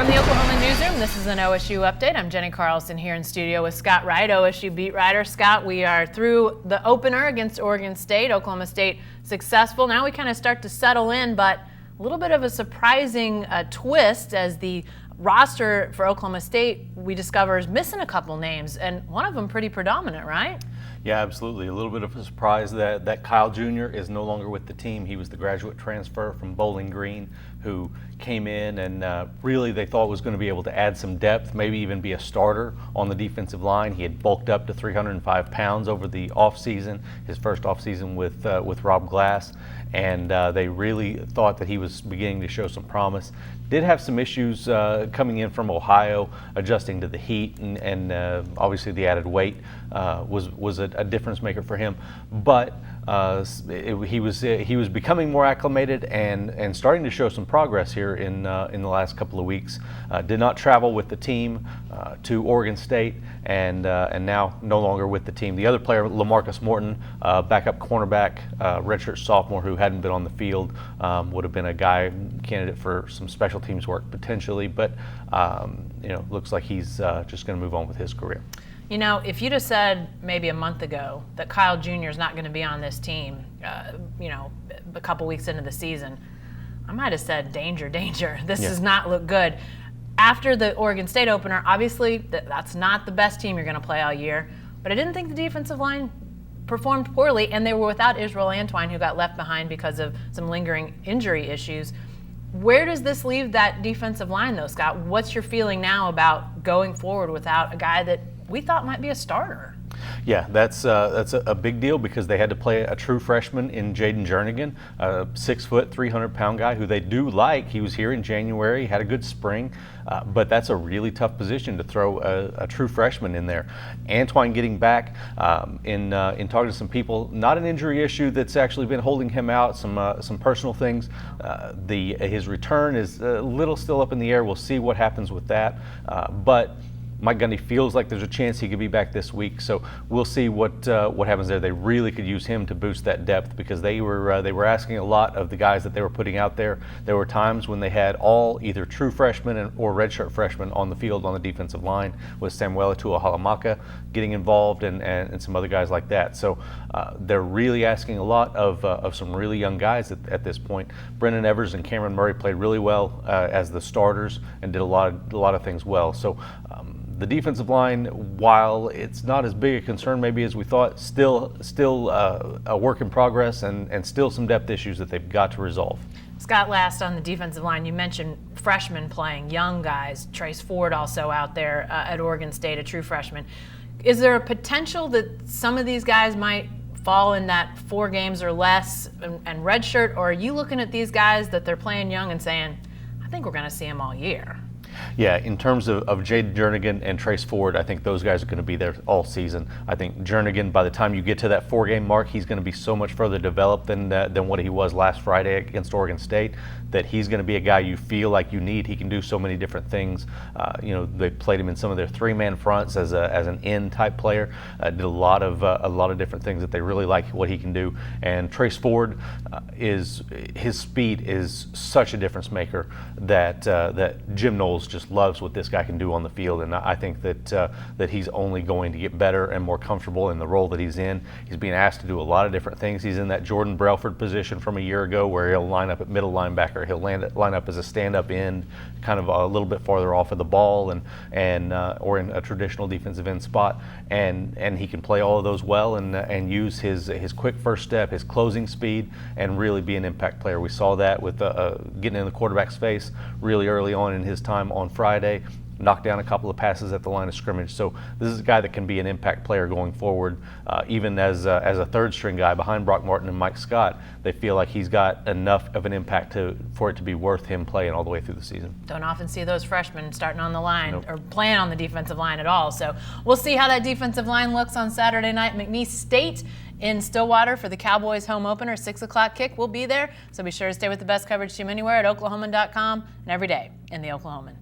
From the Oklahoman newsroom, this is an OSU update. I'm Jenny Carlson here in studio with Scott Wright, OSU beat writer. Scott, we are through the opener against Oregon State. Oklahoma State successful. Now we kind of start to settle in, but a little bit of a surprising twist as the roster for Oklahoma State, we discover, is missing a couple names, and one of them pretty predominant, right? Yeah, absolutely. A little bit of a surprise that Kyle Jr. is no longer with the team. He was the graduate transfer from Bowling Green who came in and really they thought was going to be able to add some depth, maybe even be a starter on the defensive line. He had bulked up to 305 pounds over the offseason, his first offseason with Rob Glass, and they really thought that he was beginning to show some promise. Did have some issues coming in from Ohio, adjusting to the heat, and obviously the added weight was a difference maker for him. But he was becoming more acclimated and starting to show some progress here in the last couple of weeks. Did not travel with the team to Oregon State, and now no longer with the team. The other player, LaMarcus Morton, backup cornerback, redshirt sophomore who hadn't been on the field, would have been a guy candidate for some special teams work potentially, but looks like he's just going to move on with his career. You know, if you'd have said maybe a month ago that Kyle Jr. is not going to be on this team, a couple weeks into the season, I might have said, danger, danger. This does not look good. After the Oregon State opener, obviously that's not the best team you're going to play all year, but I didn't think the defensive line performed poorly, and they were without Israel Antwine, who got left behind because of some lingering injury issues. Where does this leave that defensive line, though, Scott? What's your feeling now about going forward without a guy that we thought might be a starter? Yeah, that's a big deal because they had to play a true freshman in Jaden Jernigan, a 6 foot, 300-pound guy who they do like. He was here in January, had a good spring, but that's a really tough position to throw a true freshman in there. Antwine getting back, in talking to some people, not an injury issue that's actually been holding him out. Some personal things. His return is a little still up in the air. We'll see what happens with that, but Mike Gundy feels like there's a chance he could be back this week, so we'll see what happens there. They really could use him to boost that depth because they were asking a lot of the guys that they were putting out there. There were times when they had all either true freshmen or redshirt freshmen on the field on the defensive line, with Samuel Halamaka getting involved and some other guys like that. So they're really asking a lot of some really young guys at this point. Brendan Evers and Cameron Murray played really well as the starters and did a lot of things well. So the defensive line, while it's not as big a concern maybe as we thought, still a work in progress and still some depth issues that they've got to resolve. Scott, last on the defensive line, you mentioned freshmen playing, young guys. Trace Ford also out there at Oregon State, a true freshman. Is there a potential that some of these guys might fall in that 4 games or less and redshirt, or are you looking at these guys that they're playing young and saying, I think we're going to see them all year? Yeah, in terms of Jaden Jernigan and Trace Ford, I think those guys are going to be there all season. I think Jernigan, by the time you get to that 4-game mark, he's going to be so much further developed than what he was last Friday against Oregon State, that he's going to be a guy you feel like you need. He can do so many different things. They played him in some of their 3-man fronts as an end type player. Did a lot of different things that they really like what he can do. And Trace Ford, his speed is such a difference maker that Jim Knowles just loves what this guy can do on the field, and I think that he's only going to get better and more comfortable in the role that he's in. He's being asked to do a lot of different things. He's in that Jordan Brailford position from a year ago where he'll line up at middle linebacker, he'll line up as a stand-up end, kind of a little bit farther off of the ball, or in a traditional defensive end spot, and he can play all of those well and use his quick first step, his closing speed, and really be an impact player. We saw that with getting in the quarterback's face really early on in his time on Friday, knocked down a couple of passes at the line of scrimmage. So this is a guy that can be an impact player going forward, even as a third string guy behind Brock Martin and Mike Scott. They feel like he's got enough of an impact for it to be worth him playing all the way through the season. Don't often see those freshmen starting on the line or playing on the defensive line at all. So we'll see how that defensive line looks on Saturday night. McNeese State in Stillwater for the Cowboys home opener, 6 o'clock kick. We'll be there, so be sure to stay with the best coverage team anywhere at Oklahoman.com and every day in the Oklahoman.